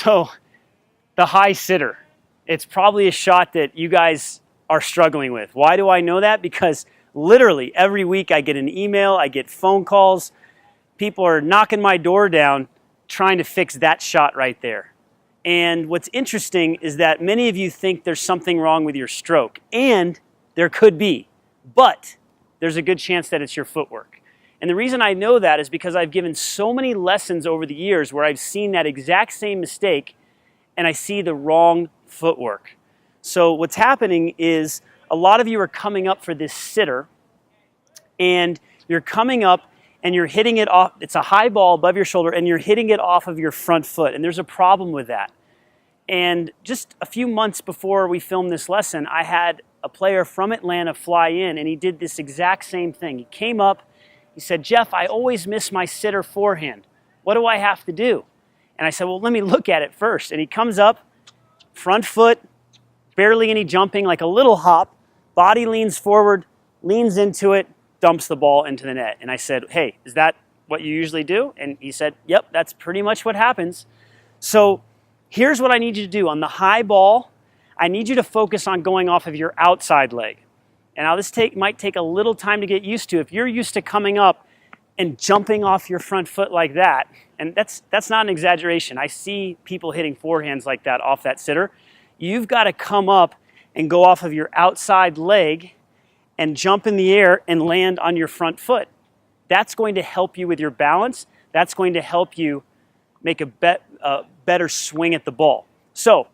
So the high sitter, it's probably a shot that you guys are struggling with. Why do I know that? Because literally every week I get an email, I get phone calls, people are knocking my door down trying to fix that shot right there. And what's interesting is that many of you think there's something wrong with your stroke, and there could be, but there's a good chance that it's your footwork. And the reason I know that is because I've given so many lessons over the years where I've seen that exact same mistake and I see the wrong footwork. So what's happening is a lot of you are coming up for this sitter, and you're coming up and you're hitting it off. It's a high ball above your shoulder and you're hitting it off of your front foot, and there's a problem with that. And just a few months before we filmed this lesson, I had a player from Atlanta fly in, and he did this exact same thing. He came up, he said, "Jeff, I always miss my sitter forehand. What do I have to do?" And I said, "Well, let me look at it first." And he comes up, front foot, barely any jumping, like a little hop, body leans forward, leans into it, dumps the ball into the net. And I said, "Hey, is that what you usually do?" And he said, "Yep, that's pretty much what happens." So here's what I need you to do. On the high ball, I need you to focus on going off of your outside leg. And now this might take a little time to get used to. If you're used to coming up and jumping off your front foot like that, and that's not an exaggeration. I see people hitting forehands like that off that sitter. You've got to come up and go off of your outside leg and jump in the air and land on your front foot. That's going to help you with your balance. That's going to help you make a better swing at the ball. So,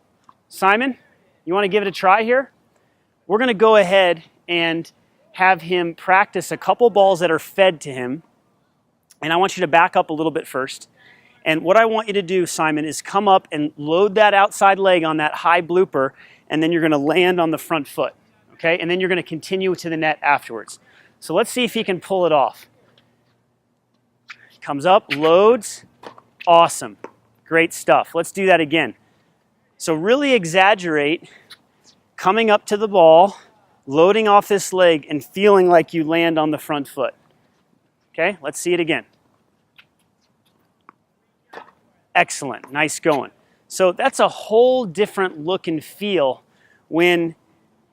Simon, you want to give it a try here? We're going to go ahead and have him practice a couple balls that are fed to him. And I want you to back up a little bit first. And what I want you to do, Simon, is come up and load that outside leg on that high blooper, and then you're going to land on the front foot. Okay? And then you're going to continue to the net afterwards. So let's see if he can pull it off. Comes up, loads. Awesome. Great stuff. Let's do that again. So really exaggerate coming up to the ball, loading off this leg, and feeling like you land on the front foot. Okay, let's see it again. Excellent. Nice going. So that's a whole different look and feel when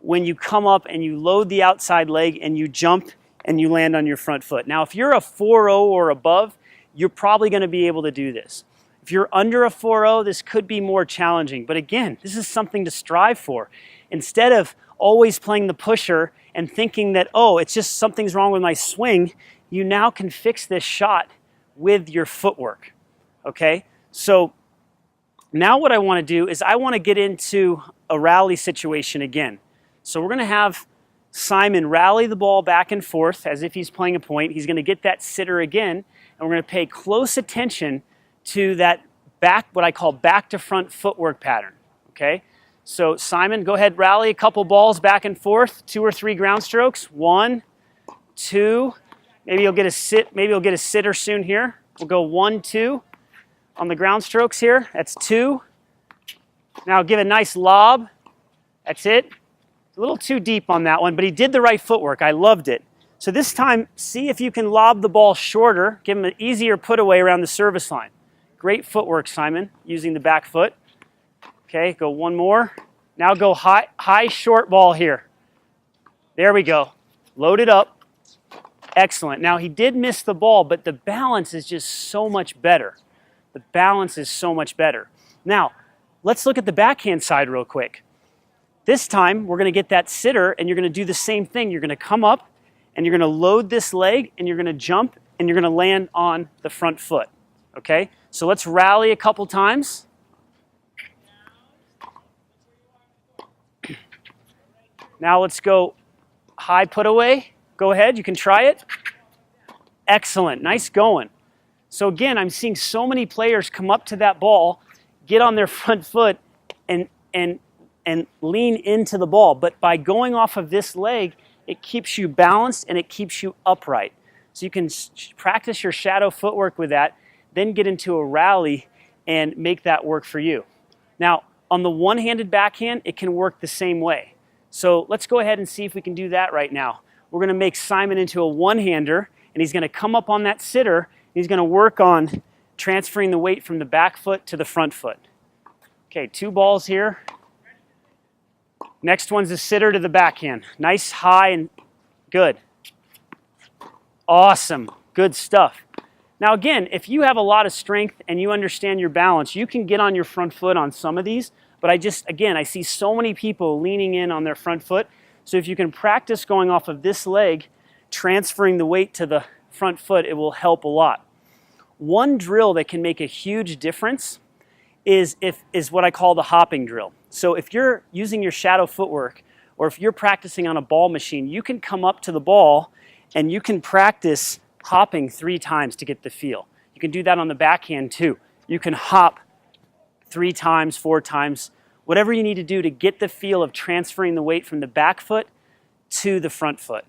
you come up and you load the outside leg and you jump and you land on your front foot. Now, if you're a 4.0 or above, you're probably going to be able to do this. If you're under a 4.0, this could be more challenging. But again, this is something to strive for. Instead of always playing the pusher and thinking that, oh, it's just something's wrong with my swing, you now can fix this shot with your footwork. Okay? So now what I want to do is I want to get into a rally situation again. So we're going to have Simon rally the ball back and forth as if he's playing a point. He's going to get that sitter again, and we're going to pay close attention to that back, what I call back to front footwork pattern. Okay? So Simon, go ahead, rally a couple balls back and forth, 2 or 3 ground strokes. 1, 2. Maybe you'll get a sit. Maybe you'll get a sitter soon here. We'll go 1, 2 on the ground strokes here. That's 2. Now give a nice lob. That's it. A little too deep on that one, but he did the right footwork. I loved it. So this time, see if you can lob the ball shorter. Give him an easier put away around the service line. Great footwork, Simon, using the back foot. Okay, go one more. Now go high short ball here. There we go. Load it up. Excellent. Now he did miss the ball, but the balance is just so much better. The balance is so much better. Now, let's look at the backhand side real quick. This time, we're going to get that sitter, and you're going to do the same thing. You're going to come up, and you're going to load this leg, and you're going to jump, and you're going to land on the front foot. Okay? So let's rally a couple times. Now let's go high put away. Go ahead, you can try it. Excellent, nice going. So again, I'm seeing so many players come up to that ball, get on their front foot, and lean into the ball. But by going off of this leg, it keeps you balanced and it keeps you upright. So you can practice your shadow footwork with that, then get into a rally and make that work for you. Now, on the one-handed backhand, it can work the same way. So let's go ahead and see if we can do that right now. We're going to make Simon into a one-hander, and he's going to come up on that sitter. He's going to work on transferring the weight from the back foot to the front foot. Okay, 2 balls here. Next one's a sitter to the backhand. Nice, high, and good. Awesome. Good stuff. Now again, if you have a lot of strength and you understand your balance, you can get on your front foot on some of these. But I see so many people leaning in on their front foot. So if you can practice going off of this leg, transferring the weight to the front foot, it will help a lot. One drill that can make a huge difference is what I call the hopping drill. So if you're using your shadow footwork, or if you're practicing on a ball machine, you can come up to the ball and you can practice hopping 3 times to get the feel. You can do that on the backhand too. You can hop 3 times, 4 times, whatever you need to do to get the feel of transferring the weight from the back foot to the front foot.